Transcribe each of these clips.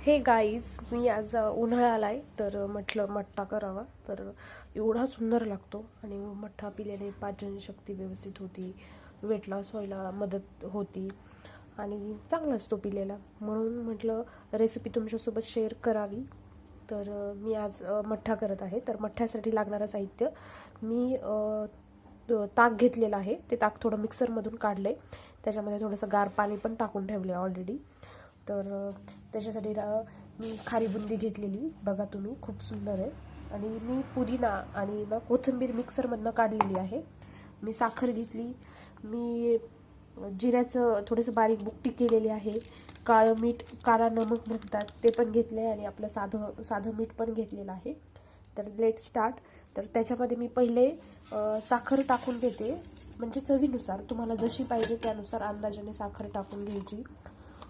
हे गाईज, मी आज उन्हाळा आलाय तर म्हटलं मठ्ठा करावा. तर एवढा सुंदर लागतो आणि मठ्ठा पिल्याने पाचनशक्ती व्यवस्थित होती, वेट लॉस व्हायला मदत होती आणि चांगला असतो पिलेला. म्हणून म्हटलं रेसिपी तुमच्यासोबत शेअर करावी. तर मी आज मठ्ठा करत आहे. तर मठ्ठ्यासाठी लागणारं साहित्य मी ताक घेतलेलं आहे. ते ताक थोडं मिक्सरमधून काढलं आहे, त्याच्यामध्ये थोडंसं गार पाणी पण टाकून ठेवलं आहे ऑलरेडी. तर त्याच्यासाठी मी खारी बुंदी घेतलेली, बघा तुम्ही, खूप सुंदर आहे. आणि मी पुदिना आणि कोथिंबीर मिक्सरमधनं काढलेली आहे. मी साखर घेतली, मी जिऱ्याचं थोडंसं बारीक बुकटी केलेली आहे, काळं मीठ, काळा नमक म्हणतात ते पण घेतलं आहे, आणि आपलं साधं साधं मीठ पण घेतलेलं आहे. तर लेट स्टार्ट. तर त्याच्यामध्ये मी पहिले साखर टाकून देते, म्हणजे चवीनुसार तुम्हाला जशी पाहिजे त्यानुसार अंदाजाने साखर टाकून घ्यायची.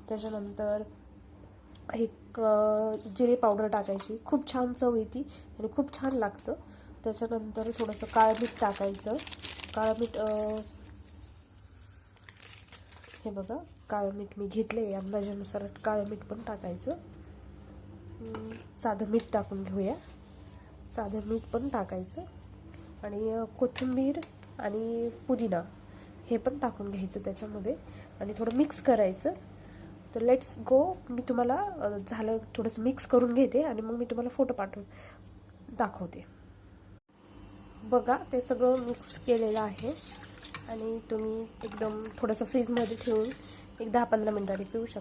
त्याच्यानंतर एक जिरे पावडर टाकायची, खूप छान चव येते आणि खूप छान लागतं. त्याच्यानंतर थोडंसं काळं मीठ टाकायचं. काळं मीठ हे बघा, काळं मीठ मी घेतलं आहे, अंदाजानुसार काळं मीठ पण टाकायचं. साधं मीठ टाकून घेऊया, साधं मीठ पण टाकायचं. आणि कोथिंबीर आणि पुदिना हे पण टाकून घ्यायचं त्याच्यामध्ये आणि थोडं मिक्स करायचं. तर लेट्स गो. मी तुम्हाला झालं थोडंसं मिक्स करून घेते आणि मग मी तुम्हाला फोटो पाठवून दाखवते. बघा, ते सगळं मिक्स केलेलं आहे आणि तुम्ही एकदम थोडंसं फ्रीजमध्ये ठेवून एक 10-15 मिनिटांनी पिऊ शकता.